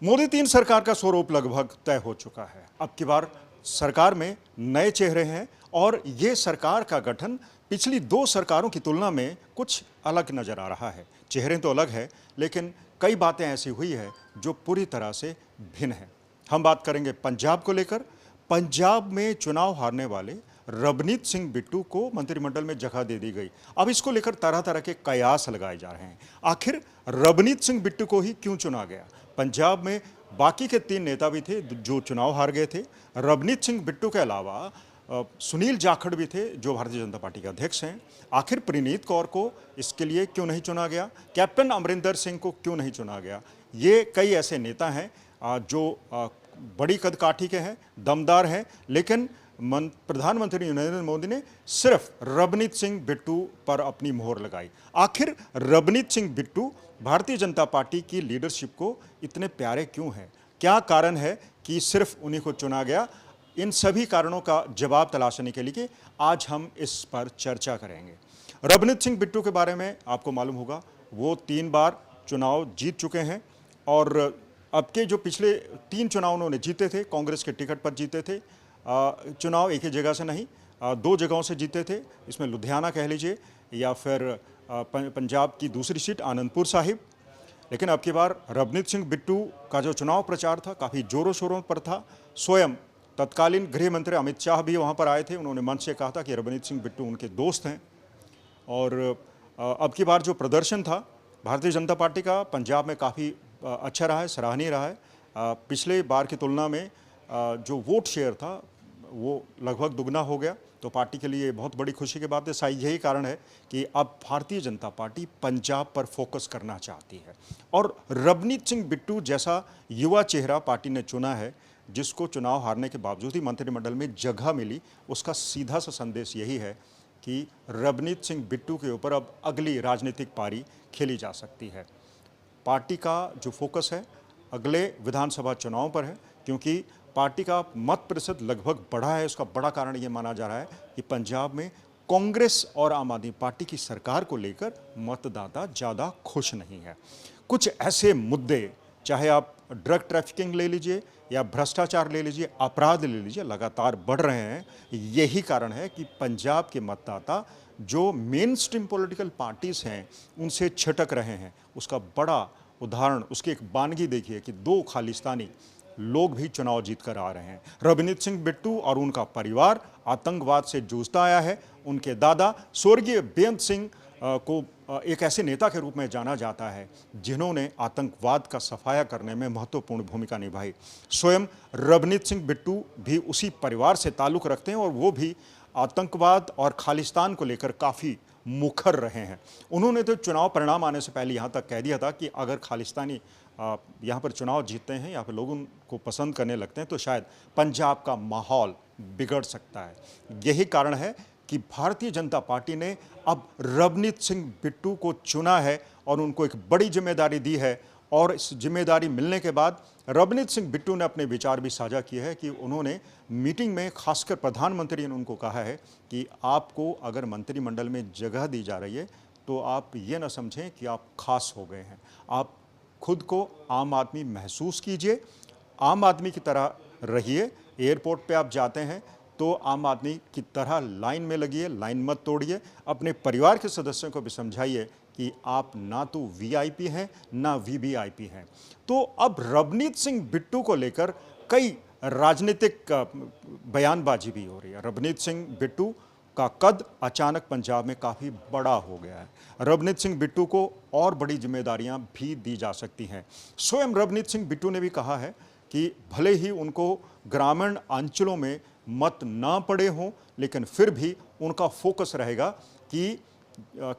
मोदी 3 सरकार का स्वरूप लगभग तय हो चुका है। अब की बार सरकार में नए चेहरे हैं और ये सरकार का गठन पिछली 2 सरकारों की तुलना में कुछ अलग नजर आ रहा है। चेहरे तो अलग है, लेकिन कई बातें ऐसी हुई है जो पूरी तरह से भिन्न है। हम बात करेंगे पंजाब को लेकर। पंजाब में चुनाव हारने वाले रवनीत सिंह बिट्टू को मंत्रिमंडल में जगह दे दी गई। अब इसको लेकर तरह तरह के कयास लगाए जा रहे हैं। आखिर रवनीत सिंह बिट्टू को ही क्यों चुना गया? पंजाब में बाकी के 3 नेता भी थे जो चुनाव हार गए थे। रवनीत सिंह बिट्टू के अलावा सुनील जाखड़ भी थे जो भारतीय जनता पार्टी के अध्यक्ष हैं। आखिर प्रीनीत कौर को इसके लिए क्यों नहीं चुना गया? कैप्टन अमरिंदर सिंह को क्यों नहीं चुना गया? ये कई ऐसे नेता हैं जो बड़ी कदकाठी के हैं, दमदार हैं, लेकिन प्रधानमंत्री नरेंद्र मोदी ने सिर्फ रवनीत सिंह बिट्टू पर अपनी मोहर लगाई। आखिर रवनीत सिंह बिट्टू भारतीय जनता पार्टी की लीडरशिप को इतने प्यारे क्यों हैं? क्या कारण है कि सिर्फ उन्हीं को चुना गया? इन सभी कारणों का जवाब तलाशने के लिए आज हम इस पर चर्चा करेंगे। रवनीत सिंह बिट्टू के बारे में आपको मालूम होगा, वो 3 बार चुनाव जीत चुके हैं और अब के जो पिछले 3 चुनाव उन्होंने जीते थे, कांग्रेस के टिकट पर जीते थे। चुनाव एक ही जगह से नहीं, 2 जगहों से जीते थे। इसमें लुधियाना कह लीजिए या फिर पंजाब की दूसरी सीट आनंदपुर साहिब। लेकिन अब की बार रवनीत सिंह बिट्टू का जो चुनाव प्रचार था काफ़ी जोरों शोरों पर था। स्वयं तत्कालीन गृह मंत्री अमित शाह भी वहाँ पर आए थे। उन्होंने मंच से कहा था कि रवनीत सिंह बिट्टू उनके दोस्त हैं। और अब की बार जो प्रदर्शन था भारतीय जनता पार्टी का पंजाब में काफ़ी अच्छा रहा है, सराहनीय रहा है। पिछले बार की तुलना में जो वोट शेयर था वो लगभग दुगना हो गया, तो पार्टी के लिए बहुत बड़ी खुशी की बात है। शायद यही कारण है कि अब भारतीय जनता पार्टी पंजाब पर फोकस करना चाहती है और रवनीत सिंह बिट्टू जैसा युवा चेहरा पार्टी ने चुना है, जिसको चुनाव हारने के बावजूद ही मंत्रिमंडल में जगह मिली। उसका सीधा सा संदेश यही है कि रवनीत सिंह बिट्टू के ऊपर अब अगली राजनीतिक पारी खेली जा सकती है। पार्टी का जो फोकस है अगले विधानसभा चुनाव पर है, क्योंकि पार्टी का मत प्रतिशत लगभग बढ़ा है। उसका बड़ा कारण ये माना जा रहा है कि पंजाब में कांग्रेस और आम आदमी पार्टी की सरकार को लेकर मतदाता ज़्यादा खुश नहीं है। कुछ ऐसे मुद्दे, चाहे आप ड्रग ट्रैफिकिंग ले लीजिए या भ्रष्टाचार ले लीजिए, अपराध ले लीजिए, लगातार बढ़ रहे हैं। यही कारण है कि पंजाब के मतदाता जो मेन स्ट्रीम पॉलिटिकल पार्टीज़ हैं उनसे छिटक रहे हैं। उसका बड़ा उदाहरण, उसकी एक बानगी देखिए कि 2 खालिस्तानी लोग भी चुनाव जीत कर आ रहे हैं। रवनीत सिंह बिट्टू और उनका परिवार आतंकवाद से जूझता आया है। उनके दादा स्वर्गीय बेअंत सिंह को एक ऐसे नेता के रूप में जाना जाता है जिन्होंने आतंकवाद का सफाया करने में महत्वपूर्ण भूमिका निभाई। स्वयं रवनीत सिंह बिट्टू भी उसी परिवार से ताल्लुक़ रखते हैं और वो भी आतंकवाद और खालिस्तान को लेकर काफ़ी मुखर रहे हैं। उन्होंने तो चुनाव परिणाम आने से पहले यहाँ तक कह दिया था कि अगर खालिस्तानी यहाँ पर चुनाव जीतते हैं, यहाँ पर लोग उनको पसंद करने लगते हैं, तो शायद पंजाब का माहौल बिगड़ सकता है। यही कारण है कि भारतीय जनता पार्टी ने अब रवनीत सिंह बिट्टू को चुना है और उनको एक बड़ी जिम्मेदारी दी है। और इस जिम्मेदारी मिलने के बाद रवनीत सिंह बिट्टू ने अपने विचार भी साझा किए हैं कि उन्होंने मीटिंग में, खासकर प्रधानमंत्री ने उनको कहा है कि आपको अगर मंत्रिमंडल में जगह दी जा रही है तो आप ये ना समझें कि आप खास हो गए हैं। आप खुद को आम आदमी महसूस कीजिए, आम आदमी की तरह रहिए। एयरपोर्ट पे आप जाते हैं तो आम आदमी की तरह लाइन में लगिए, लाइन मत तोड़िए। अपने परिवार के सदस्यों को भी समझाइए कि आप ना तो वीआईपी हैं ना वीवीआईपी हैं। तो अब रवनीत सिंह बिट्टू को लेकर कई राजनीतिक बयानबाजी भी हो रही है। रवनीत सिंह बिट्टू का कद अचानक पंजाब में काफ़ी बड़ा हो गया है। रवनीत सिंह बिट्टू को और बड़ी जिम्मेदारियां भी दी जा सकती हैं। स्वयं रवनीत सिंह बिट्टू ने भी कहा है कि भले ही उनको ग्रामीण अंचलों में मत ना पड़े हों, लेकिन फिर भी उनका फोकस रहेगा कि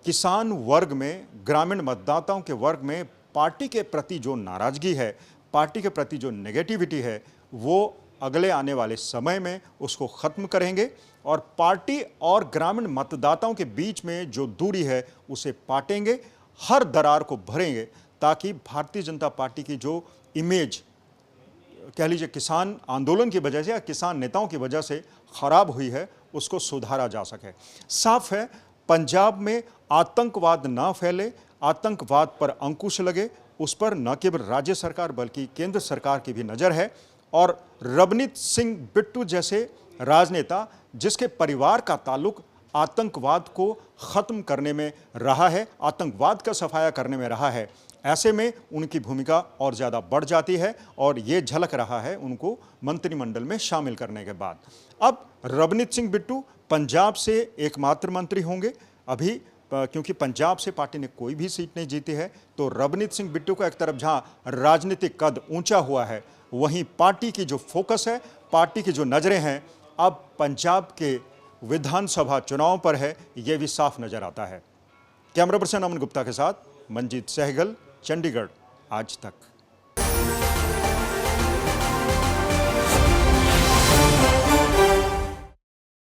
किसान वर्ग में, ग्रामीण मतदाताओं के वर्ग में पार्टी के प्रति जो नाराज़गी है, पार्टी के प्रति जो नेगेटिविटी है, वो अगले आने वाले समय में उसको ख़त्म करेंगे और पार्टी और ग्रामीण मतदाताओं के बीच में जो दूरी है उसे पाटेंगे, हर दरार को भरेंगे, ताकि भारतीय जनता पार्टी की जो इमेज, कह लीजिए किसान आंदोलन की वजह से या किसान नेताओं की वजह से खराब हुई है, उसको सुधारा जा सके। साफ है, पंजाब में आतंकवाद ना फैले, आतंकवाद पर अंकुश लगे, उस पर न केवल राज्य सरकार बल्कि केंद्र सरकार की भी नज़र है। और रवनीत सिंह बिट्टू जैसे राजनेता जिसके परिवार का ताल्लुक आतंकवाद को ख़त्म करने में रहा है, आतंकवाद का सफाया करने में रहा है, ऐसे में उनकी भूमिका और ज़्यादा बढ़ जाती है और ये झलक रहा है उनको मंत्रिमंडल में शामिल करने के बाद। अब रवनीत सिंह बिट्टू पंजाब से एकमात्र मंत्री होंगे अभी, क्योंकि पंजाब से पार्टी ने कोई भी सीट नहीं जीती है। तो रवनीत सिंह बिट्टू का एक तरफ जहां राजनीतिक कद ऊंचा हुआ है, वहीं पार्टी की जो फोकस है, पार्टी की जो नज़रें हैं, अब पंजाब के विधानसभा चुनाव पर है, यह भी साफ नजर आता है। कैमरा पर्सन अमन गुप्ता के साथ मंजीत सहगल, चंडीगढ़ आज तक।